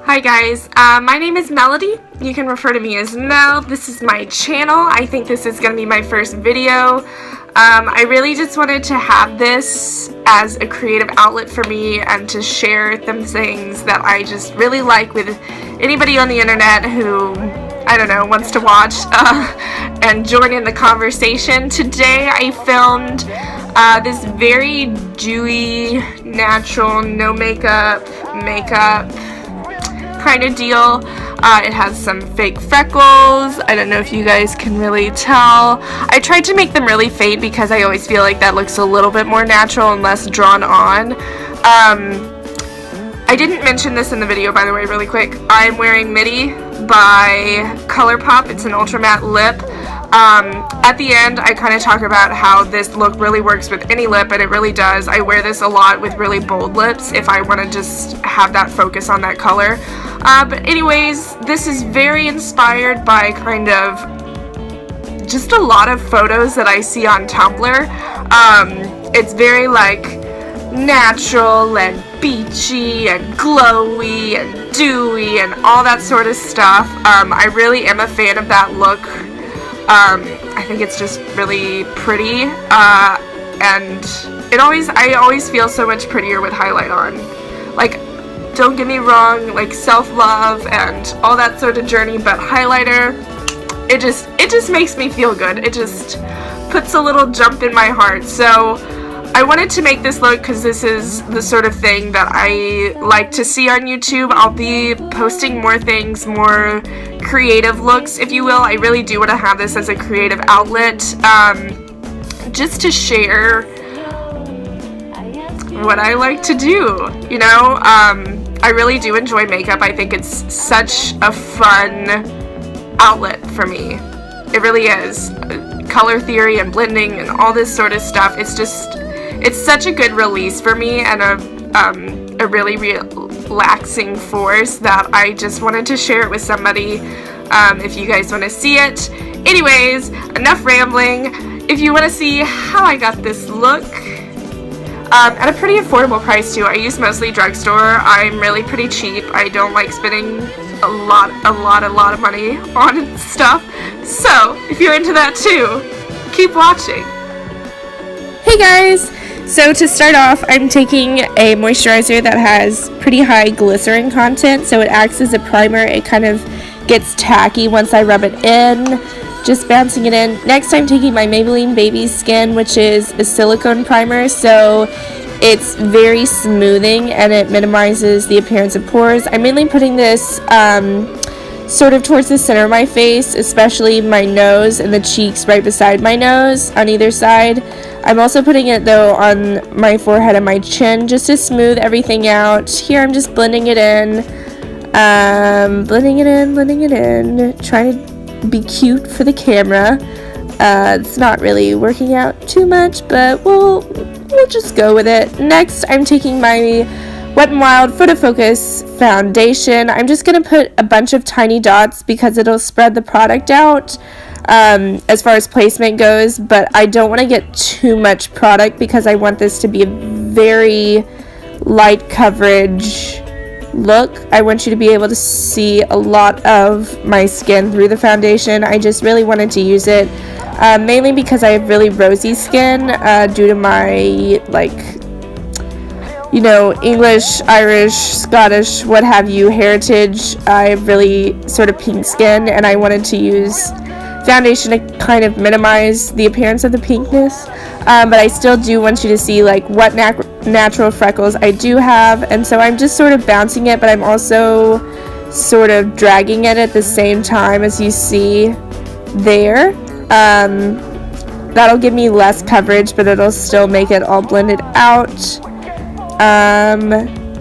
Hi guys, my name is Melody. You can refer to me as Mel. This is my channel. I think this is going to be my first video. I really just wanted to have this as a creative outlet for me and to share some things that I just really like with anybody on the internet who, I don't know, wants to watch and join in the conversation. Today I filmed this very dewy, natural, no makeup kind of deal. It has some fake freckles. I don't know if you guys can really tell. I tried to make them really fade because I always feel like that looks a little bit more natural and less drawn on. I didn't mention this in the video, by the way, really quick. I'm wearing Midi by Colourpop. It's an ultra matte lip. At the end, I kind of talk about how this look really works with any lip, and it really does. I wear this a lot with really bold lips if I want to just have that focus on that color. But anyways, this is very inspired by kind of just a lot of photos that I see on Tumblr. It's very like natural and beachy and glowy and dewy and all that sort of stuff. I really am a fan of that look. I think it's just really pretty, and I always feel so much prettier with highlight on. Like, don't get me wrong, like self-love and all that sort of journey, but highlighter, it just makes me feel good. It just puts a little jump in my heart. So I wanted to make this look because this is the sort of thing that I like to see on YouTube. I'll be posting more things, more creative looks, if you will. I really do want to have this as a creative outlet, just to share what I like to do, you know? I really do enjoy makeup. I think it's such a fun outlet for me. It really is. Color theory and blending and all this sort of stuff. It's such a good release for me and a really relaxing force that I just wanted to share it with somebody if you guys want to see it. Anyways, enough rambling. If you want to see how I got this look, at a pretty affordable price too. I use mostly drugstore. I'm really pretty cheap. I don't like spending a lot of money on stuff. So, if you're into that too, keep watching. Hey guys! So to start off, I'm taking a moisturizer that has pretty high glycerin content, so it acts as a primer. It kind of gets tacky once I rub it in, just bouncing it in. Next, I'm taking my Maybelline Baby Skin, which is a silicone primer, so it's very smoothing and it minimizes the appearance of pores. I'm mainly putting this sort of towards the center of my face, especially my nose and the cheeks right beside my nose on either side. I'm also putting it though on my forehead and my chin just to smooth everything out. Here I'm just blending it in, blending it in, trying to be cute for the camera. It's not really working out too much, but we'll just go with it. Next, I'm taking my Wet n Wild Photo Focus foundation. I'm just going to put a bunch of tiny dots because it'll spread the product out as far as placement goes, but I don't want to get too much product because I want this to be a very light coverage look. I want you to be able to see a lot of my skin through the foundation. I just really wanted to use it mainly because I have really rosy skin due to my, like, you know, English, Irish, Scottish, what have you, heritage. I have really sort of pink skin, and I wanted to use foundation to kind of minimize the appearance of the pinkness, but I still do want you to see like what natural freckles I do have, and so I'm just sort of bouncing it, but I'm also sort of dragging it at the same time, as you see there. That'll give me less coverage, but it'll still make it all blended out.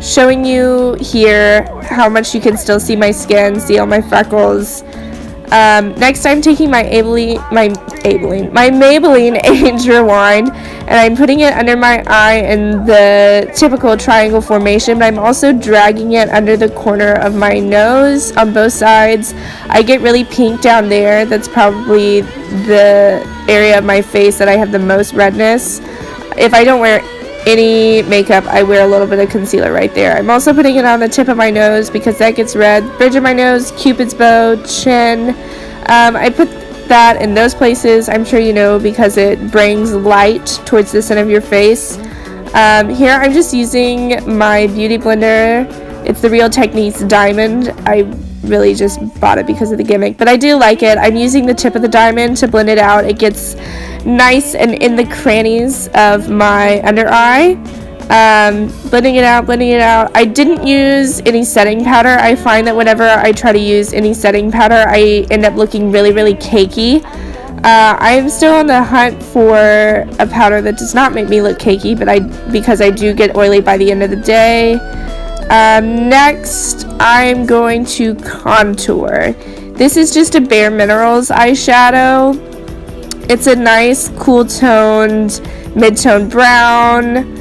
Showing you here how much you can still see my skin, see all my freckles. Next, I'm taking my Maybelline Age Rewind, and I'm putting it under my eye in the typical triangle formation, but I'm also dragging it under the corner of my nose on both sides. I get really pink down there. That's probably the area of my face that I have the most redness. If I don't wear any makeup, I wear a little bit of concealer right there. I'm also putting it on the tip of my nose because that gets red. Bridge of my nose, Cupid's bow, chin. I put that in those places, I'm sure you know, because it brings light towards the center of your face. Here I'm just using my beauty blender. It's the Real Techniques Diamond. I really just bought it because of the gimmick, but I do like it. I'm using the tip of the diamond to blend it out. It gets nice and in the crannies of my under eye. Blending it out. I didn't use any setting powder. I find that whenever I try to use any setting powder, I end up looking really, really cakey. I am still on the hunt for a powder that does not make me look cakey, but because I do get oily by the end of the day. Next, I'm going to contour. This is just a Bare Minerals eyeshadow. It's a nice, cool toned, mid-tone brown.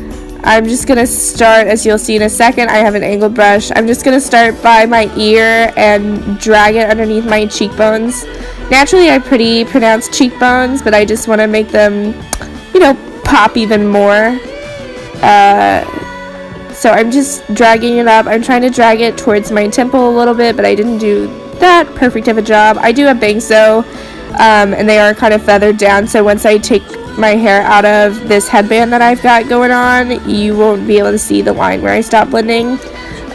I'm just going to start, as you'll see in a second, I have an angled brush. I'm just going to start by my ear and drag it underneath my cheekbones. Naturally, I have pretty pronounced cheekbones, but I just want to make them, you know, pop even more. So I'm just dragging it up. I'm trying to drag it towards my temple a little bit, but I didn't do that perfect of a job. I do have bangs though, and they are kind of feathered down, so once I take my hair out of this headband that I've got going on, you won't be able to see the line where I stop blending.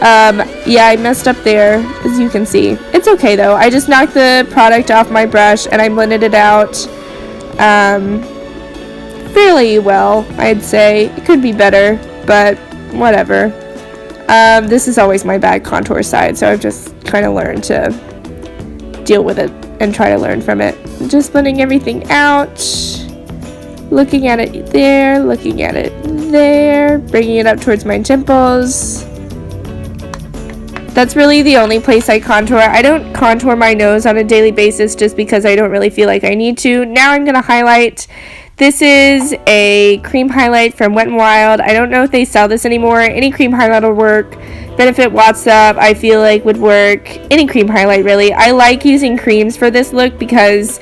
Yeah, I messed up there, as you can see. It's okay though. I just knocked the product off my brush and I blended it out fairly well, I'd say. It could be better, but whatever. This is always my bad contour side, so I've just kind of learned to deal with it and try to learn from it. Just blending everything out, looking at it there, looking at it there, bringing it up towards my temples. That's really the only place I contour. I don't contour my nose on a daily basis just because I don't really feel like I need to. Now I'm going to highlight. This is a cream highlight from Wet n Wild. I don't know if they sell this anymore. Any cream highlight will work. Benefit Watts Up, I feel like would work. Any cream highlight, really. I like using creams for this look because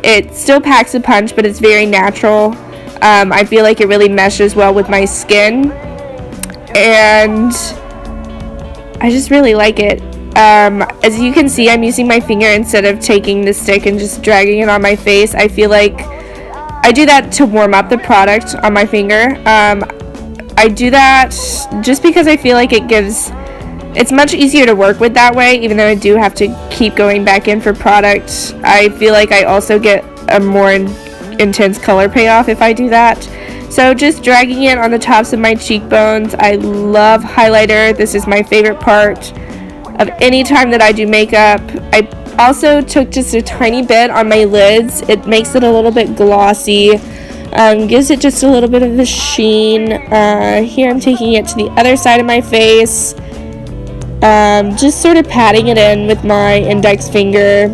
it still packs a punch, but it's very natural. I feel like it really meshes well with my skin. And I just really like it. As you can see, I'm using my finger instead of taking the stick and just dragging it on my face. I feel like I do that to warm up the product on my finger. I do that just because I feel like it's much easier to work with that way, even though I do have to keep going back in for product. I feel like I also get a more intense color payoff if I do that. So just dragging it on the tops of my cheekbones. I love highlighter. This is my favorite part of any time that I do makeup. I also took just a tiny bit on my lids. It makes it a little bit glossy, gives it just a little bit of a sheen. Here I'm taking it to the other side of my face, just sort of patting it in with my index finger.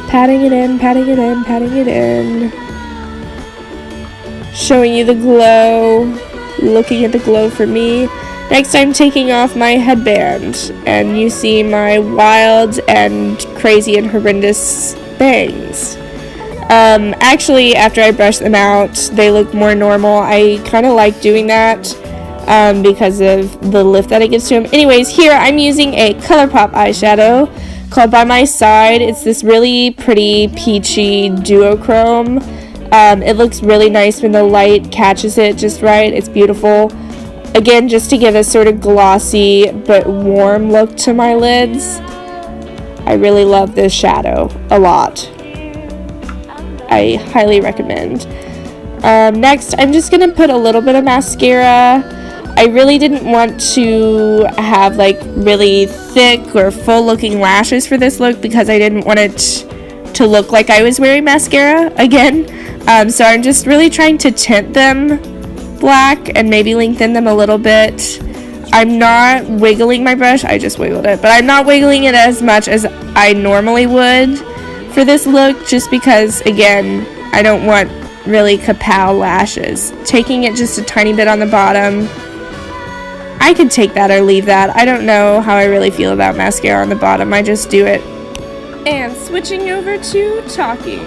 Patting it in. Showing you the glow, looking at the glow for me. Next, I'm taking off my headband, and you see my wild and crazy and horrendous bangs. Actually, after I brush them out, they look more normal. I kind of like doing that because of the lift that it gives to them. Anyways, here I'm using a Colourpop eyeshadow called By My Side. It's this really pretty peachy duochrome. It looks really nice when the light catches it just right. It's beautiful. Again, just to give a sort of glossy but warm look to my lids. I really love this shadow a lot. I highly recommend. Next, I'm just going to put a little bit of mascara. I really didn't want to have like really thick or full looking lashes for this look because I didn't want it to look like I was wearing mascara again. So I'm just really trying to tint them black and maybe lengthen them a little bit. I'm not wiggling my brush, I just wiggled it, but I'm not wiggling it as much as I normally would for this look just because, again, I don't want really kapow lashes. Taking it just a tiny bit on the bottom. I could take that or leave that. I don't know how I really feel about mascara on the bottom. I just do it. And switching over to talking.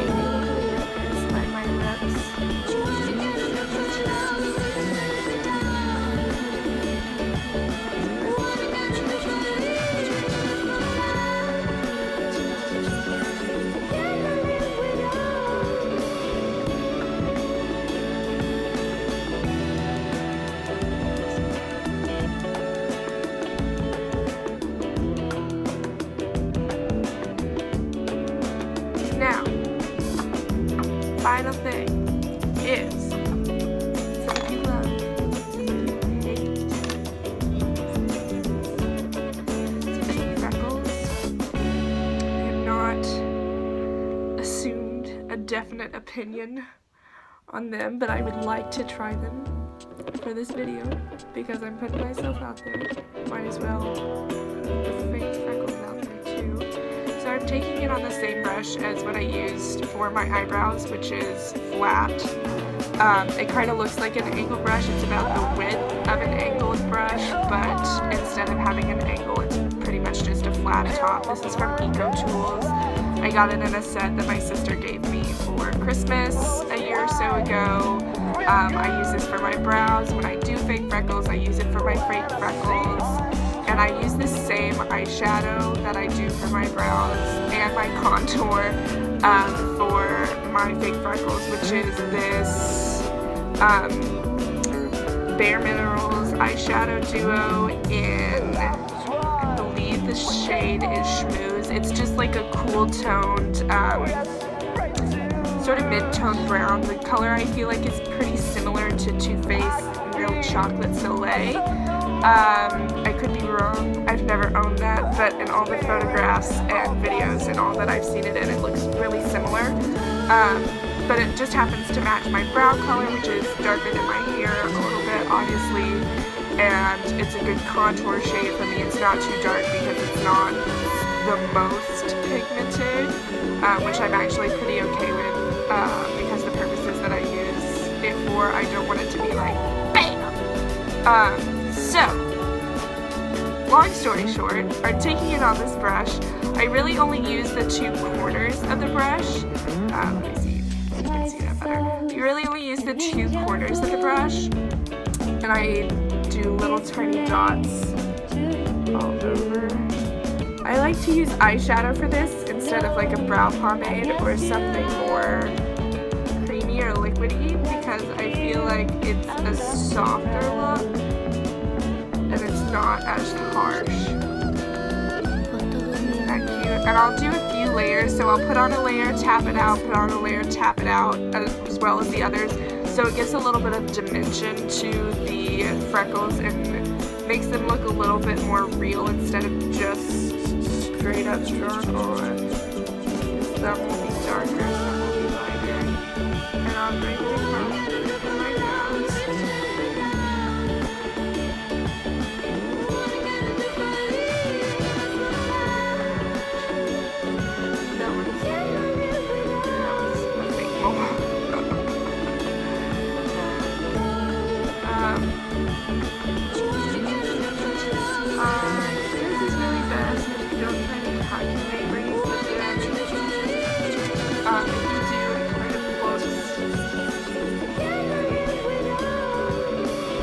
definite opinion on them, but I would like to try them for this video because I'm putting myself out there. Might as well put the fake freckles out there too. So I'm taking it on the same brush as what I used for my eyebrows, which is flat. It kind of looks like an angle brush. It's about the width of an angled brush, but instead of having an angle, it's pretty much just a flat top. This is from Eco Tools. I got it in a set that my sister gave me for Christmas a year or so ago. I use this for my brows. When I do fake freckles, I use it for my fake freckles. And I use the same eyeshadow that I do for my brows and my contour for my fake freckles, which is this Bare Minerals Eyeshadow Duo in, I believe the shade is Schmooze. It's just like a cool toned, sort of mid-toned brown. The color I feel like is pretty similar to Too Faced Real Chocolate Soleil. I could be wrong, I've never owned that, but in all the photographs and videos and all that I've seen it in, it looks really similar. But it just happens to match my brow color, which is darker than my hair a little bit, obviously, and it's a good contour shade for me. It's not too dark because it's not the most pigmented, which I'm actually pretty okay with because the purposes that I use it for, I don't want it to be like BAM! So, long story short, I'm taking it on this brush. I really only use the two corners of the brush. Let me see if you can see that better. You really only use the two corners of the brush, and I do little tiny dots all over. I like to use eyeshadow for this instead of like a brow pomade or something more creamy or liquidy because I feel like it's a softer look and it's not as harsh. Isn't that cute? And I'll do a few layers, so I'll put on a layer, tap it out, put on a layer, tap it out, as well as the others. So it gives a little bit of dimension to the freckles and makes them look a little bit more real instead of just straight up drawn on. Some will be darker, some will be lighter. And I'll bring it across my nose. That one's a fake mole. This is really best if you don't try to calculate where you put it. If you do, it kind of floats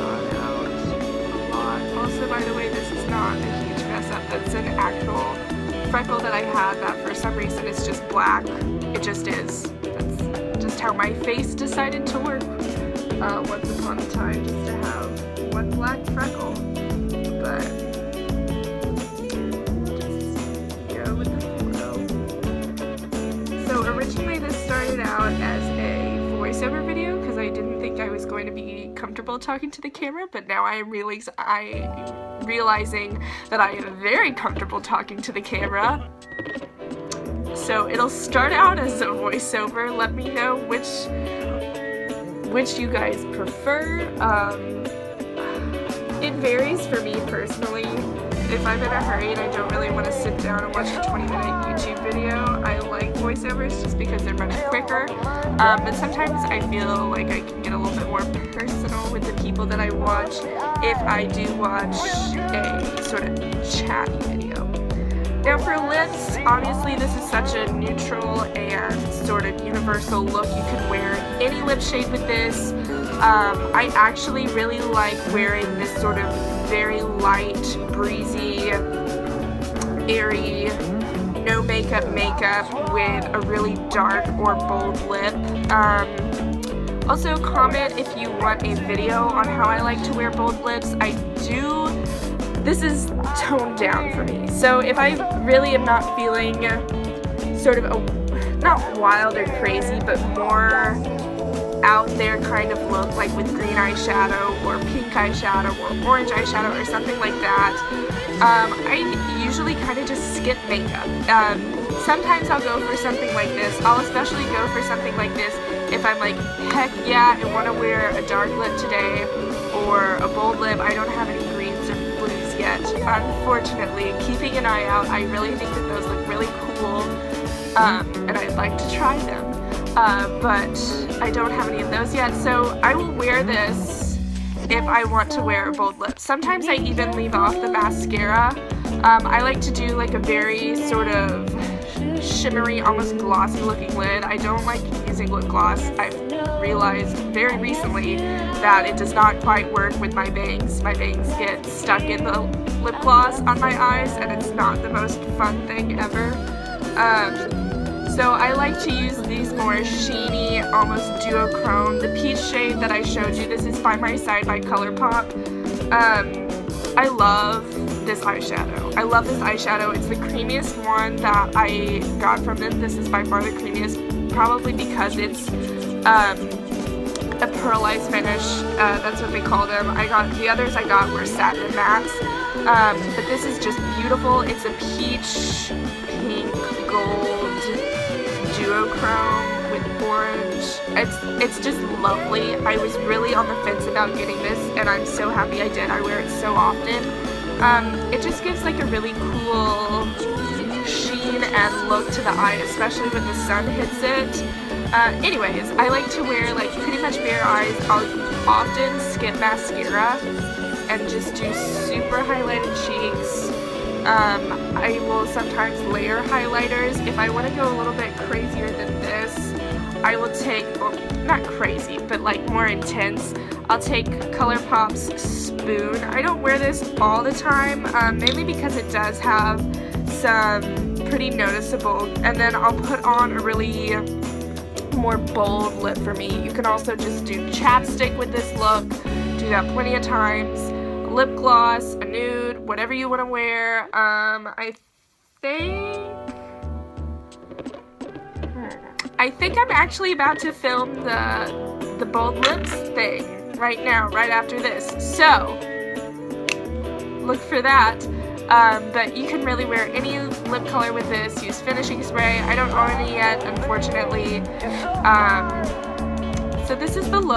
out a lot. Also, by the way, this is not a huge mess up. That's an actual freckle that I had that for some reason is just black. It just is. That's just how my face decided to work once upon a time, just to have one black freckle. But originally this started out as a voiceover video because I didn't think I was going to be comfortable talking to the camera, but now I am realizing that I am very comfortable talking to the camera. So it'll start out as a voiceover. Let me know which you guys prefer. It varies for me personally. If I'm in a hurry and I don't really want to sit down and watch a 20-minute YouTube video, I like voiceovers just because they're much quicker. But sometimes I feel like I can get a little bit more personal with the people that I watch if I do watch a sort of chatty video. Now for lips, obviously this is such a neutral and sort of universal look. You could wear any lip shade with this. I actually really like wearing this sort of very light, breezy, airy, no makeup with a really dark or bold lip. Also comment if you want a video on how I like to wear bold lips. This is toned down for me. So if I really am not feeling sort of not wild or crazy, but more out there kind of look, like with green eyeshadow or pink eyeshadow or orange eyeshadow or something like that, I usually kind of just skip makeup. sometimes I'll go for something like this. I'll especially go for something like this if I'm like, heck yeah, I want to wear a dark lip today or a bold lip. I don't have any greens or blues yet. Unfortunately, keeping an eye out, I really think that those look really cool, and I'd like to try them. But I don't have any of those yet, so I will wear this if I want to wear a bold lip. Sometimes I even leave off the mascara. I like to do like a very sort of shimmery, almost glossy looking lid. I don't like using lip gloss. I've realized very recently that it does not quite work with my bangs. My bangs get stuck in the lip gloss on my eyes, and it's not the most fun thing ever. So I like to use these more sheeny, almost duochrome. The peach shade that I showed you, this is By My Side by Colourpop. I love this eyeshadow. I love this eyeshadow. It's the creamiest one that I got from them. This is by far the creamiest, probably because it's a pearlized finish. That's what they call them. The others I got were satin mattes. But this is just beautiful. It's a peach, pink, gold duochrome with orange. It's just lovely. I was really on the fence about getting this, and I'm so happy I did. I wear it so often. It just gives like a really cool sheen and look to the eye, especially when the sun hits it. Anyways, I like to wear like pretty much bare eyes. I'll often skip mascara and just do super highlighted cheeks. I will sometimes layer highlighters. If I want to go a little bit crazier than this, I will take, well, not crazy, but like more intense, I'll take Colourpop's Spoon. I don't wear this all the time, mainly because it does have some pretty noticeable, and then I'll put on a really more bold lip for me. You can also just do chapstick with this look, do that plenty of times. Lip gloss, a nude, whatever you want to wear. I think I'm actually about to film the bold lips thing right now, right after this. So look for that. But you can really wear any lip color with this. Use finishing spray. I don't own any yet, unfortunately. So this is the look.